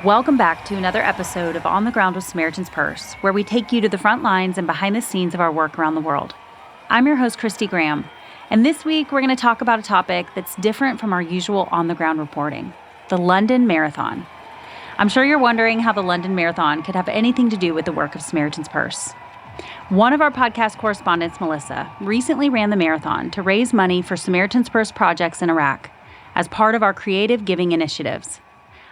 Welcome back to another episode of On the Ground with Samaritan's Purse, where we take you to the front lines and behind the scenes of our work around the world. I'm your host, Kristy Graham, and this week we're going to talk about a topic that's different from our usual on-the-ground reporting, the London Marathon. I'm sure you're wondering how the London Marathon could have anything to do with the work of Samaritan's Purse. One of our podcast correspondents, Melissa, recently ran the marathon to raise money for Samaritan's Purse projects in Iraq as part of our creative giving initiatives.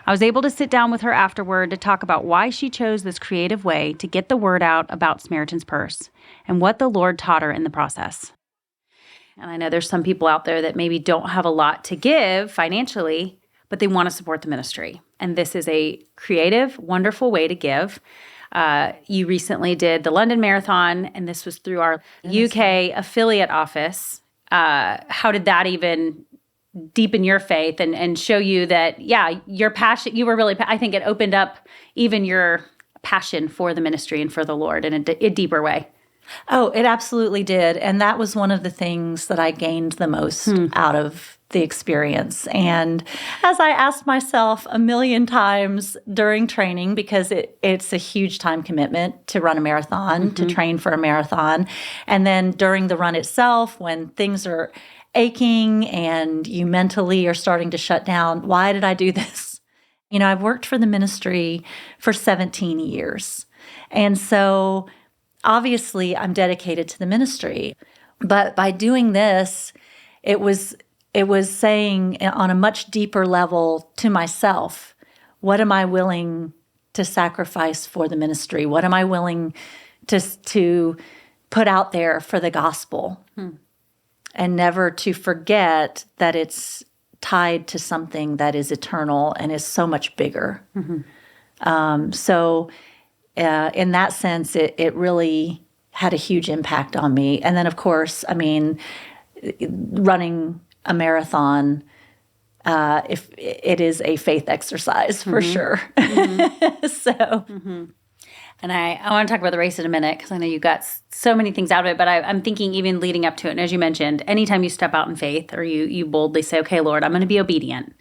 I was able to sit down with her afterward to talk about why she chose this creative way to get the word out about Samaritan's Purse and what the Lord taught her in the process. And I know there's some people out there that maybe don't have a lot to give financially, but they want to support the ministry. And this is a creative, wonderful way to give. You recently did the London Marathon, and this was through our UK affiliate office. How did that even deepen your faith and show you that, your passion, you were really, I think it opened up even your passion for the ministry and for the Lord in a deeper way? Oh, it absolutely did. And that was one of the things that I gained the most out of the experience. And as I asked myself a million times during training, because it's a huge time commitment to run a marathon, to train for a marathon. And then during the run itself, when things are aching and you mentally are starting to shut down, why did I do this? You know, I've worked for the ministry for 17 years. And so obviously I'm dedicated to the ministry. But by doing this, it was saying on a much deeper level to myself, what am I willing to sacrifice for the ministry? What am I willing to put out there for the gospel? And never to forget that it's tied to something that is eternal and is so much bigger. So in that sense, it really had a huge impact on me. And then, of course, I mean, running a marathon, if it is a faith exercise for sure. And I want to talk about the race in a minute because I know you got so many things out of it, but I'm thinking even leading up to it, and as you mentioned, anytime you step out in faith or you boldly say, okay, Lord, I'm going to be obedient,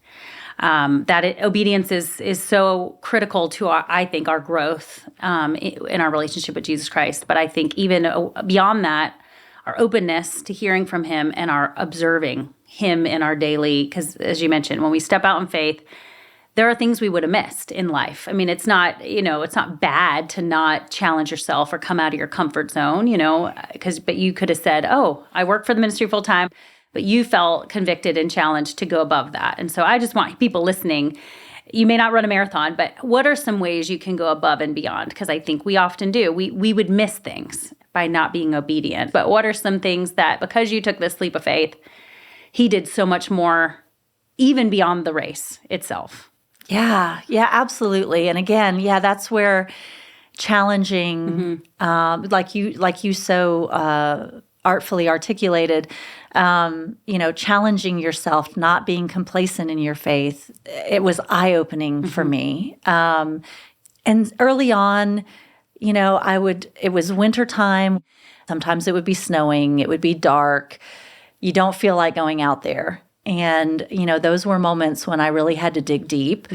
obedience is so critical to, I think, our growth in our relationship with Jesus Christ. But I think even beyond that, our openness to hearing from him and our observing him in our daily, because as you mentioned, when we step out in faith, there are things we would have missed in life. I mean, it's not bad to not challenge yourself or come out of your comfort zone, but you could have said, oh, I work for the ministry full time, but you felt convicted and challenged to go above that. And so I just want people listening, you may not run a marathon, but what are some ways you can go above and beyond? Because I think we often do. We would miss things by not being obedient. But what are some things that, because you took this leap of faith, he did so much more, even beyond the race itself? Yeah, absolutely. And again, that's where challenging, like you so artfully articulated, challenging yourself, not being complacent in your faith, it was eye-opening for me. And early on, it was wintertime. Sometimes it would be snowing, it would be dark. You don't feel like going out there. And, those were moments when I really had to dig deep.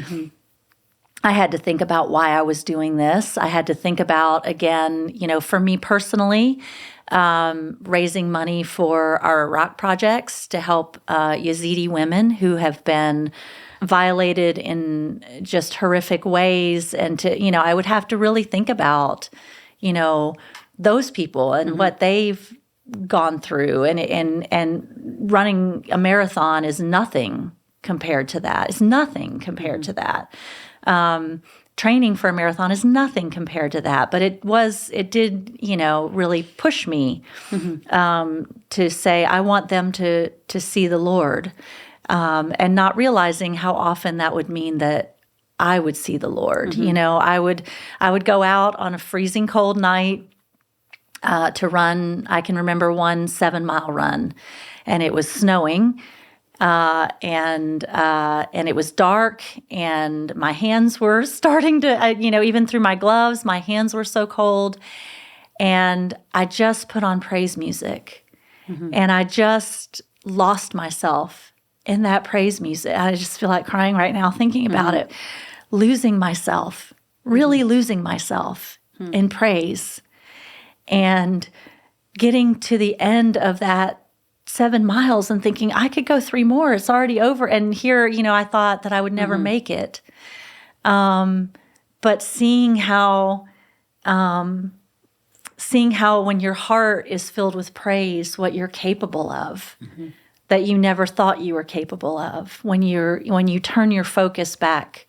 I had to think about why I was doing this. I had to think about, again, for me personally, raising money for our Iraq projects to help Yazidi women who have been violated in just horrific ways. And I would have to really think about, those people and what they've gone through, and running a marathon is nothing compared to that. It's nothing compared to that. Training for a marathon is nothing compared to that. But it did, really push me to say, I want them to see the Lord, and not realizing how often that would mean that I would see the Lord. I would go out on a freezing cold night to run. I can remember one 7-mile run, and it was snowing, and it was dark, and my hands were starting to, even through my gloves, my hands were so cold, and I just put on praise music, and I just lost myself in that praise music. I just feel like crying right now thinking about it. losing myself, really losing myself in praise, and getting to the end of that 7 miles and thinking, I could go 3 more. It's already over. And here, I thought that I would never make it. But seeing how when your heart is filled with praise, what you're capable of, that you never thought you were capable of, when you turn your focus back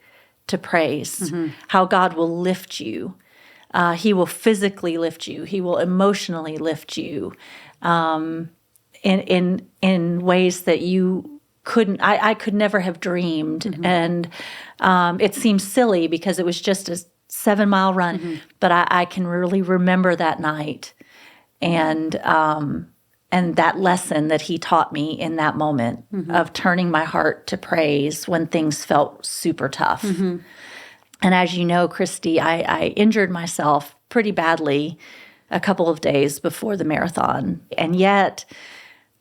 to praise, how God will lift you. He will physically lift you. He will emotionally lift you in ways that you couldn't. I could never have dreamed. And it seems silly because it was just a 7-mile run, but I can really remember that night and that lesson that he taught me in that moment of turning my heart to praise when things felt super tough. And as you know, Kristy, I injured myself pretty badly a couple of days before the marathon. And yet,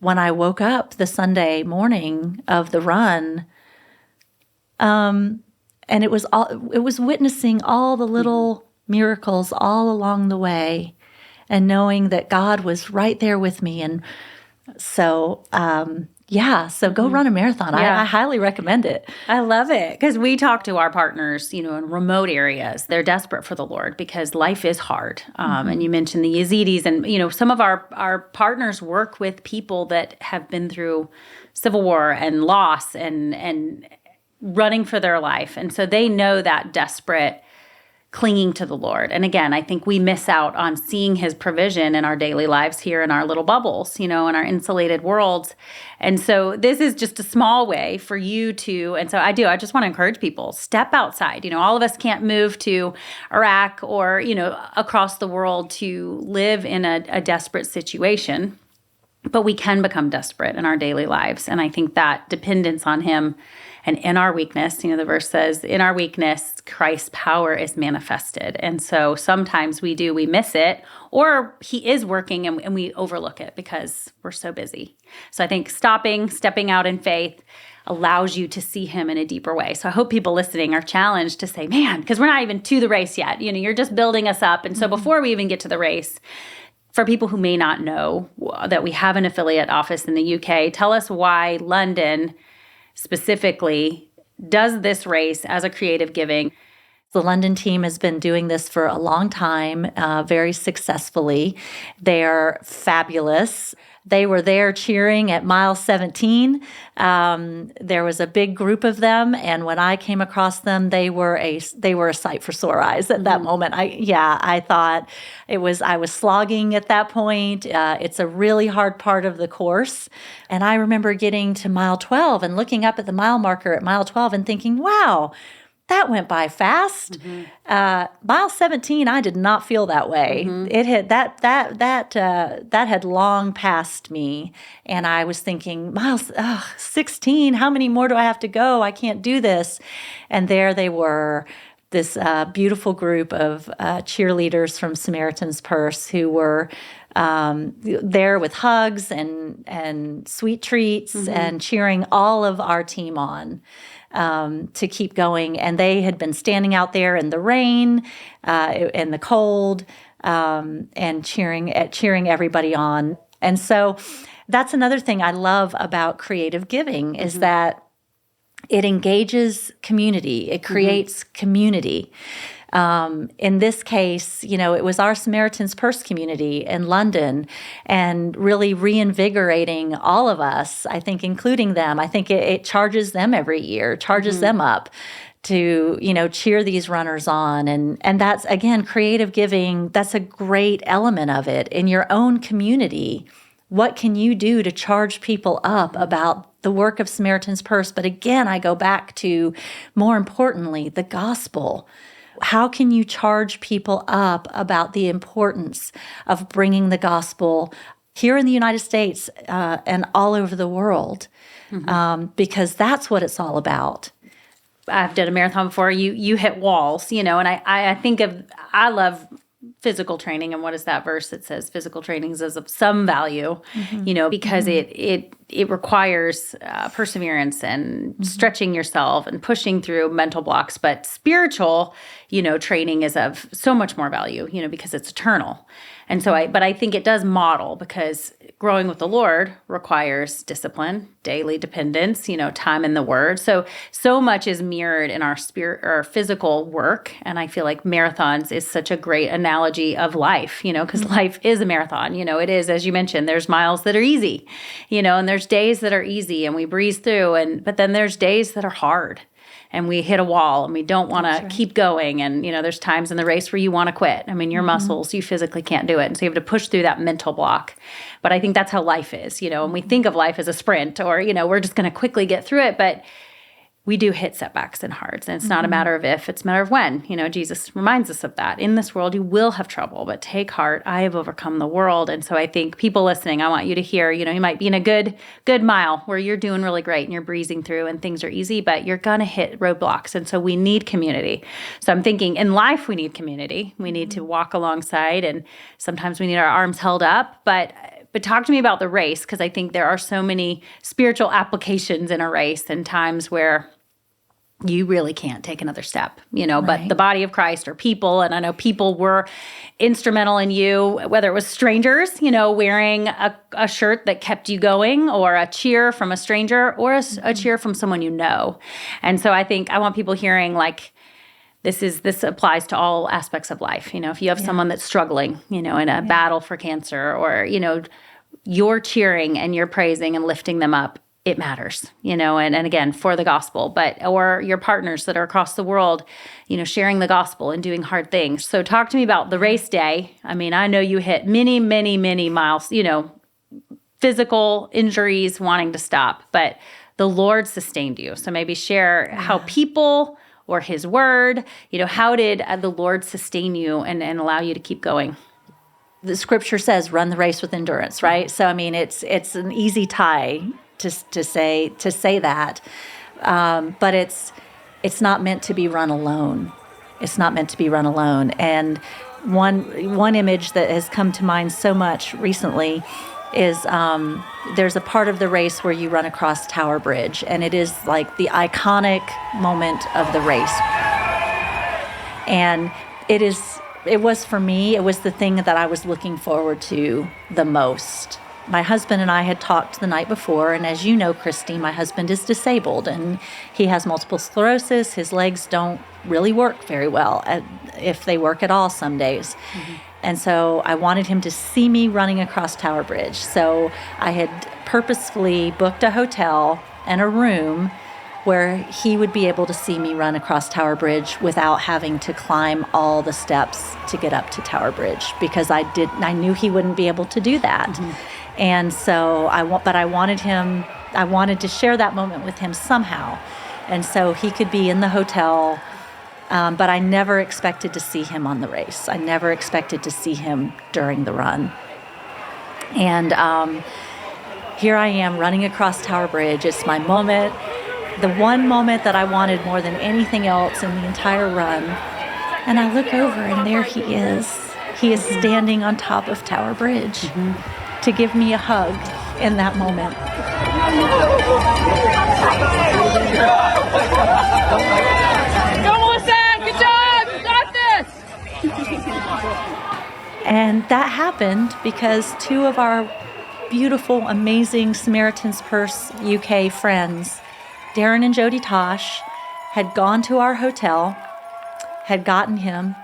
when I woke up the Sunday morning of the run, and it was witnessing all the little miracles all along the way, and knowing that God was right there with me. And so, so go run a marathon. I highly recommend it. I love it because we talk to our partners, in remote areas. They're desperate for the Lord because life is hard. And you mentioned the Yazidis, and some of our partners work with people that have been through civil war and loss and running for their life, and so they know that desperate clinging to the Lord. And again, I think we miss out on seeing his provision in our daily lives here in our little bubbles, in our insulated worlds. And so this is just a small way for you to, and so I just want to encourage people, step outside. All of us can't move to Iraq or, across the world to live in a desperate situation, but we can become desperate in our daily lives. And I think that dependence on him and in our weakness, the verse says, in our weakness, Christ's power is manifested. And so sometimes we miss it, or he is working and we overlook it because we're so busy. So I think stepping out in faith allows you to see him in a deeper way. So I hope people listening are challenged to say, man, because we're not even to the race yet. You're just building us up. And so before we even get to the race, for people who may not know that we have an affiliate office in the UK, tell us why London specifically does this race as a creative giving. The London team has been doing this for a long time, very successfully. They're fabulous. They were there cheering at mile 17. There was a big group of them, and when I came across them, they were a sight for sore eyes at that moment. I thought I was slogging at that point. It's a really hard part of the course, and I remember getting to mile 12 and looking up at the mile marker at mile 12 and thinking, "Wow, that went by fast." Mile 17, I did not feel that way. It had that had long passed me, and I was thinking, 16. How many more do I have to go? I can't do this. And there they were, this beautiful group of cheerleaders from Samaritan's Purse who were there with hugs and sweet treats and cheering all of our team on. To keep going. And they had been standing out there in the rain, in the cold, and cheering everybody on. And so that's another thing I love about creative giving is that it engages community. It creates community. In this case, it was our Samaritan's Purse community in London, and really reinvigorating all of us, I think, including them. I think it charges them every year, charges them up to, cheer these runners on. And that's, again, creative giving. That's a great element of it. In your own community, what can you do to charge people up about the work of Samaritan's Purse? But again, I go back to, more importantly, the gospel. How can you charge people up about the importance of bringing the gospel here in the United States and all over the world? Because that's what it's all about. I've done a marathon before. You hit walls, and I love physical training. And what is that verse that says physical training is of some value, because it it requires perseverance and stretching yourself and pushing through mental blocks. But spiritual, training is of so much more value, because it's eternal. And so I think it does model, because growing with the Lord requires discipline, daily dependence, time in the Word. So much is mirrored in our spirit or physical work. And I feel like marathons is such a great analogy of life, because life is a marathon. It is, as you mentioned, there's miles that are easy, and there's days that are easy and we breeze through. But then there's days that are hard. And we hit a wall and we don't want to keep going. And, there's times in the race where you want to quit. I mean, your muscles, you physically can't do it. And so you have to push through that mental block. But I think that's how life is, and we think of life as a sprint or, we're just going to quickly get through it. But we do hit setbacks and hards. And it's not a matter of if, it's a matter of when. Jesus reminds us of that. In this world, you will have trouble, but take heart. I have overcome the world. And so I think people listening, I want you to hear, you might be in a good mile where you're doing really great and you're breezing through and things are easy, but you're going to hit roadblocks. And so we need community. So I'm thinking in life, we need community. We need to walk alongside, and sometimes we need our arms held up. But talk to me about the race, because I think there are so many spiritual applications in a race and times where you really can't take another step, but the body of Christ or people, and I know people were instrumental in you, whether it was strangers, wearing a shirt that kept you going, or a cheer from a stranger, or a cheer from someone you know. And so I think I want people hearing, like, this applies to all aspects of life. If you have someone that's struggling, in a battle for cancer, or, you're cheering and you're praising and lifting them up, it matters, and again, for the gospel, or your partners that are across the world, sharing the gospel and doing hard things. So talk to me about the race day. I mean, I know you hit many, many, many miles, physical injuries, wanting to stop, but the Lord sustained you. So maybe share how people or his word, how did the Lord sustain you and allow you to keep going? The scripture says, run the race with endurance, right? So, I mean, it's an easy tie to say that, but it's not meant to be run alone. It's not meant to be run alone. And one image that has come to mind so much recently is there's a part of the race where you run across Tower Bridge, and it is like the iconic moment of the race. And it was for me, it was the thing that I was looking forward to the most. My husband and I had talked the night before, and as you know, Kristy, my husband is disabled, and he has multiple sclerosis. His legs don't really work very well, if they work at all some days. Mm-hmm. And so I wanted him to see me running across Tower Bridge. So I had purposefully booked a hotel and a room where he would be able to see me run across Tower Bridge without having to climb all the steps to get up to Tower Bridge, because I knew he wouldn't be able to do that. Mm-hmm. And so I wanted to share that moment with him somehow. And so he could be in the hotel, but I never expected to see him on the race. I never expected to see him during the run. And here I am running across Tower Bridge. It's my moment, the one moment that I wanted more than anything else in the entire run. And I look over, and there he is. He is standing on top of Tower Bridge. Mm-hmm. To give me a hug in that moment. Go, Melissa! Good job! You got this! And that happened because two of our beautiful, amazing Samaritan's Purse UK friends, Darren and Jody Tosh, had gone to our hotel, had gotten him,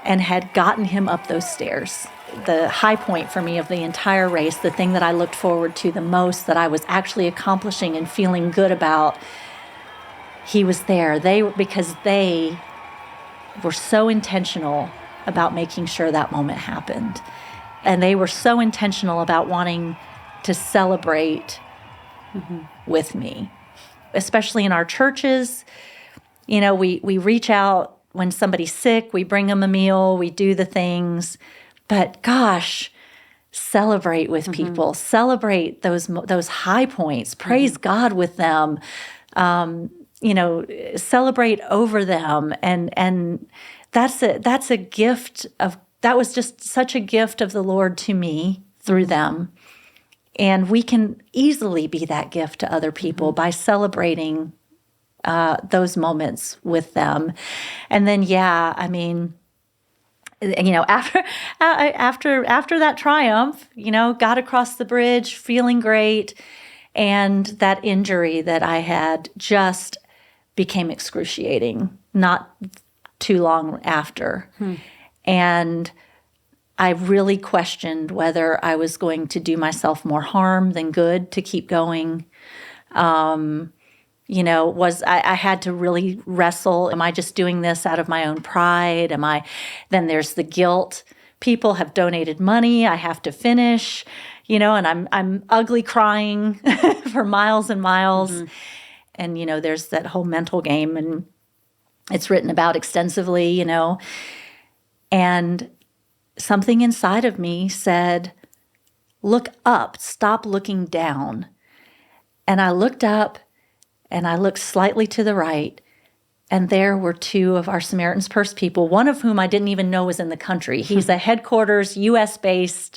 and had gotten him up those stairs. The high point for me of the entire race, the thing that I looked forward to the most, that I was actually accomplishing and feeling good about, he was there. Because they were so intentional about making sure that moment happened. And they were so intentional about wanting to celebrate with me. Especially in our churches, we reach out when somebody's sick, we bring them a meal, we do the things. But gosh, celebrate with people. Celebrate those high points. Praise God with them. Celebrate over them. And that's a gift that was just such a gift of the Lord to me through them. And we can easily be that gift to other people by celebrating those moments with them. And then, after that triumph, got across the bridge, feeling great, and that injury that I had just became excruciating not too long after. And I really questioned whether I was going to do myself more harm than good to keep going. I had to really wrestle. Am I just doing this out of my own pride? Then there's the guilt. People have donated money. I have to finish, and I'm ugly crying for miles and miles. And, there's that whole mental game, and it's written about extensively, and something inside of me said, look up, stop looking down. And I looked up and I looked slightly to the right, and there were two of our Samaritan's Purse people, one of whom I didn't even know was in the country. He's a headquarters, U.S.-based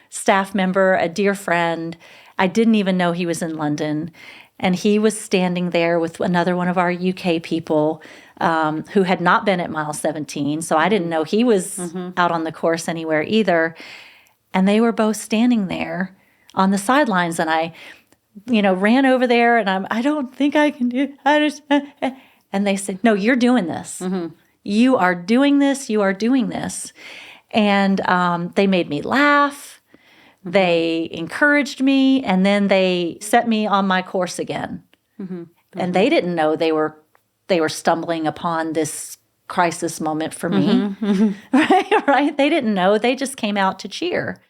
staff member, a dear friend. I didn't even know he was in London. And he was standing there with another one of our UK people who had not been at mile 17. So I didn't know he was out on the course anywhere either. And they were both standing there on the sidelines. And I, ran over there and I don't think I can do it. And they said, no, you're doing this. You are doing this. You are doing this. And they made me laugh. They encouraged me, and then they set me on my course again. And they didn't know they were stumbling upon this crisis moment for me. Right? They didn't know. They just came out to cheer.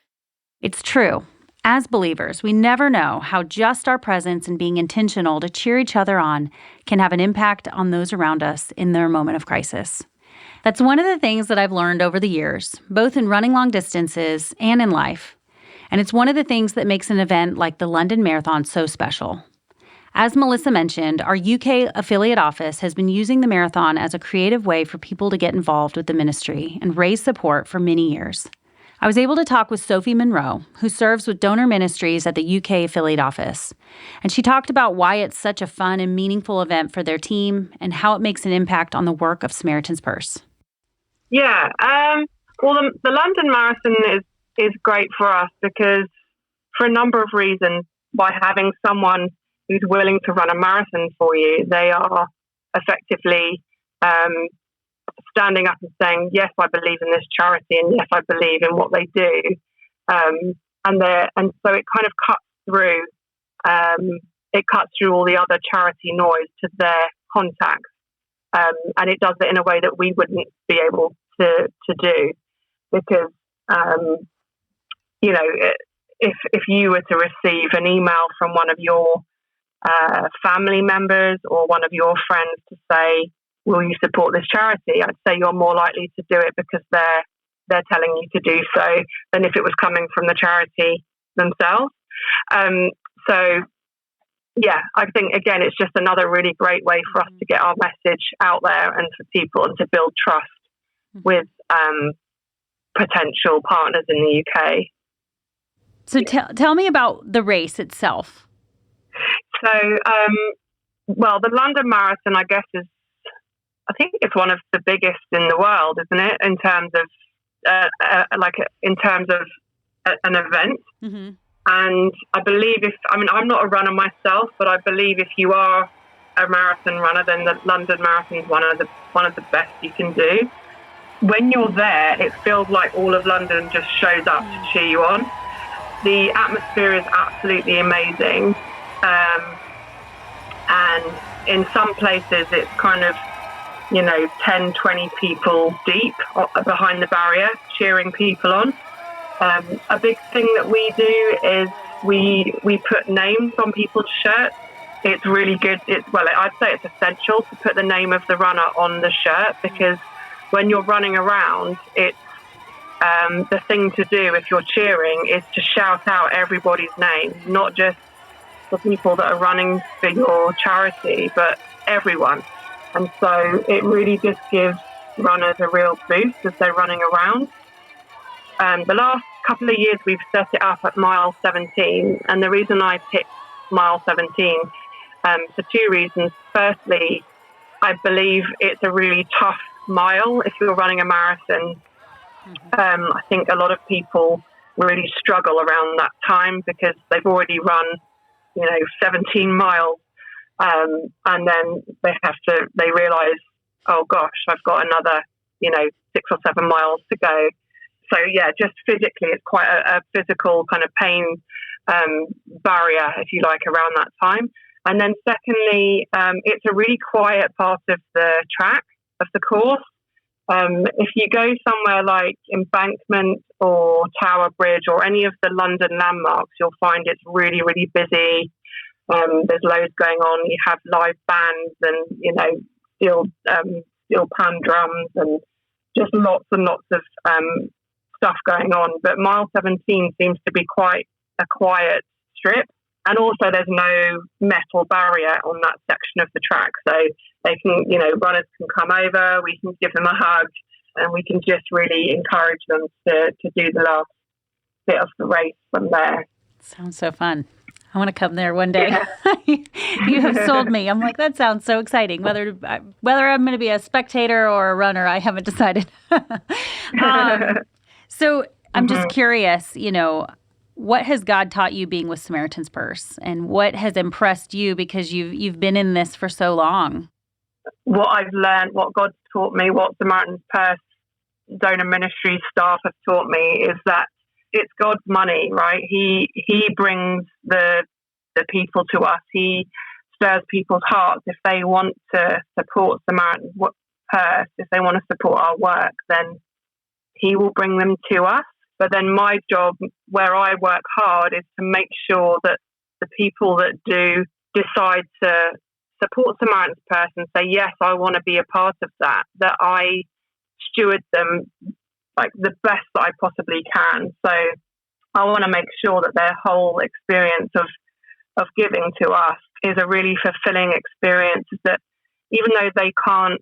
It's true. As believers, we never know how just our presence and being intentional to cheer each other on can have an impact on those around us in their moment of crisis. That's one of the things that I've learned over the years, both in running long distances and in life. And it's one of the things that makes an event like the London Marathon so special. As Melissa mentioned, our UK affiliate office has been using the marathon as a creative way for people to get involved with the ministry and raise support for many years. I was able to talk with Sophie Monroe, who serves with donor ministries at the UK affiliate office. And she talked about why it's such a fun and meaningful event for their team and how it makes an impact on the work of Samaritan's Purse. Yeah, well, the London Marathon is great for us because for a number of reasons. By having someone who's willing to run a marathon for you, they are effectively standing up and saying, yes, I believe in this charity, and yes, I believe in what they do. And so it kind of cuts through all the other charity noise to their contacts. And it does it in a way that we wouldn't be able to do, because if you were to receive an email from one of your family members or one of your friends to say, will you support this charity? I'd say you're more likely to do it because they're telling you to do so than if it was coming from the charity themselves. I think, again, it's just another really great way for us to get our message out there and for people and to build trust with potential partners in the UK. So tell me about the race itself. So, the London Marathon, I guess, I think it's one of the biggest in the world, isn't it? In terms of an event. Mm-hmm. And I believe I'm not a runner myself, but I believe if you are a marathon runner, then the London Marathon is one of the best you can do. When you're there, it feels like all of London just shows up to cheer you on. The atmosphere is absolutely amazing. And in some places, it's kind of, 10, 20 people deep behind the barrier, cheering people on. A big thing that we do is we put names on people's shirts. It's really good. I'd say it's essential to put the name of the runner on the shirt, because when you're running around, it's the thing to do if you're cheering is to shout out everybody's name, not just the people that are running for your charity, but everyone. And so it really just gives runners a real boost as they're running around. The last couple of years we've set it up at mile 17. And the reason I picked mile 17 for two reasons. Firstly, I believe it's a really tough mile if you're running a marathon. I think a lot of people really struggle around that time because they've already run, 17 miles. And then they realize, oh gosh, I've got another, 6 or 7 miles to go. So yeah, just physically, it's quite a physical kind of pain barrier, if you like, around that time. And then secondly, it's a really quiet part of the track, of the course. If you go somewhere like Embankment or Tower Bridge or any of the London landmarks, you'll find it's really, really busy. There's loads going on. You have live bands and, steel pan drums and just lots and lots of stuff going on. But mile 17 seems to be quite a quiet strip. And also there's no metal barrier on that section of the track. So they can, runners can come over, we can give them a hug, and we can just really encourage them to do the last bit of the race from there. Sounds so fun. I want to come there one day. Yeah. You have sold me. I'm like, that sounds so exciting. Whether I'm going to be a spectator or a runner, I haven't decided. So I'm just curious, what has God taught you being with Samaritan's Purse, and what has impressed you because you've been in this for so long? What I've learned, what God's taught me, what Samaritan's Purse donor ministry staff have taught me is that it's God's money, right? He brings the people to us. He stirs people's hearts. If they want to support Samaritan's Purse, if they want to support our work, then He will bring them to us. But then my job, where I work hard, is to make sure that the people that do decide to support Samaritan's Purse and say, yes, I want to be a part of that I steward them like the best that I possibly can. So I want to make sure that their whole experience of giving to us is a really fulfilling experience, that even though they can't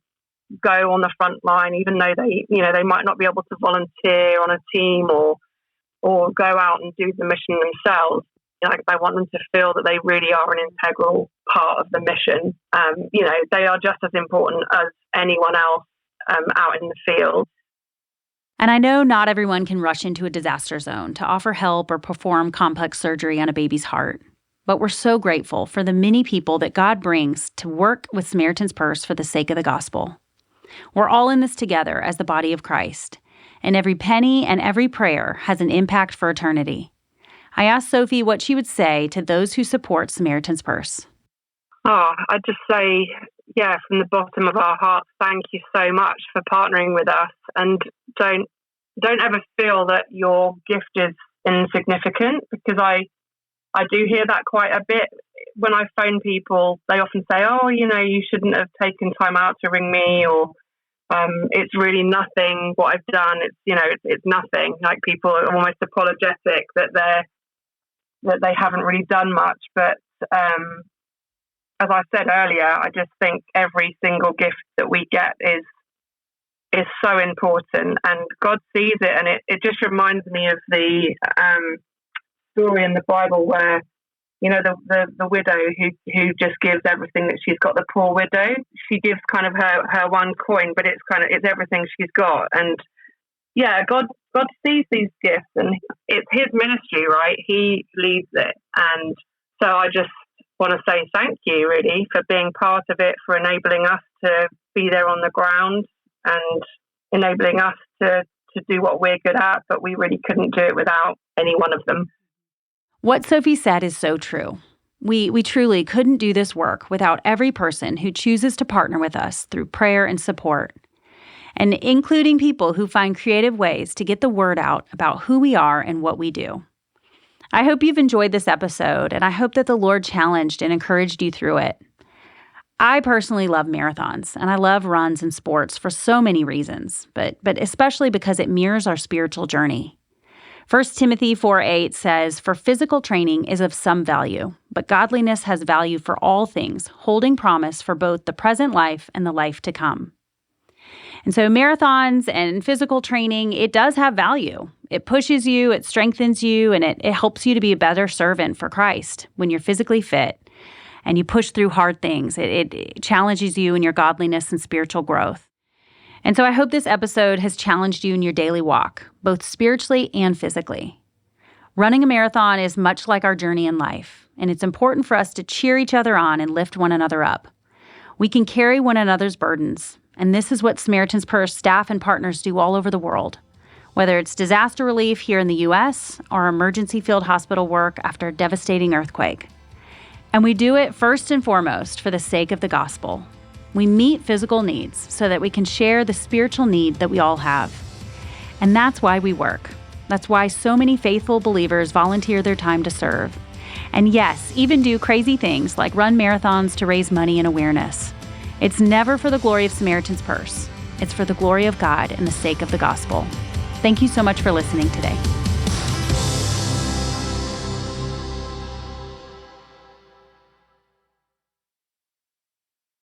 go on the front line, even though they might not be able to volunteer on a team or go out and do the mission themselves, I want them to feel that they really are an integral part of the mission. They are just as important as anyone else out in the field. And I know not everyone can rush into a disaster zone to offer help or perform complex surgery on a baby's heart. But we're so grateful for the many people that God brings to work with Samaritan's Purse for the sake of the gospel. We're all in this together as the body of Christ, and every penny and every prayer has an impact for eternity. I asked Sophie what she would say to those who support Samaritan's Purse. I'd just say, from the bottom of our hearts, thank you so much for partnering with us, and don't ever feel that your gift is insignificant, because I do hear that quite a bit. When I phone people, they often say, you shouldn't have taken time out to ring me, or it's really nothing what I've done. It's nothing. Like, people are almost apologetic that they haven't really done much. But as I said earlier, I just think every single gift that we get is so important, and God sees it. And it just reminds me of the story in the Bible where, the widow who just gives everything that she's got, the poor widow. She gives kind of her one coin, but it's everything she's got. And God sees these gifts, and it's His ministry, right? He leads it. And so I just want to say thank you, really, for being part of it, for enabling us to be there on the ground and enabling us to do what we're good at, but we really couldn't do it without any one of them. What Sophie said is so true. We truly couldn't do this work without every person who chooses to partner with us through prayer and support, and including people who find creative ways to get the word out about who we are and what we do. I hope you've enjoyed this episode, and I hope that the Lord challenged and encouraged you through it. I personally love marathons, and I love runs and sports for so many reasons, but especially because it mirrors our spiritual journey. 1 Timothy 4:8 says, "For physical training is of some value, but godliness has value for all things, holding promise for both the present life and the life to come." And so marathons and physical training, it does have value. It pushes you, it strengthens you, and it helps you to be a better servant for Christ when you're physically fit and you push through hard things. It challenges you in your godliness and spiritual growth. And so I hope this episode has challenged you in your daily walk, both spiritually and physically. Running a marathon is much like our journey in life, and it's important for us to cheer each other on and lift one another up. We can carry one another's burdens, and this is what Samaritan's Purse staff and partners do all over the world, whether it's disaster relief here in the U.S. or emergency field hospital work after a devastating earthquake. And we do it first and foremost for the sake of the gospel. We meet physical needs so that we can share the spiritual need that we all have. And that's why we work. That's why so many faithful believers volunteer their time to serve. And yes, even do crazy things like run marathons to raise money and awareness. It's never for the glory of Samaritan's Purse. It's for the glory of God and the sake of the gospel. Thank you so much for listening today.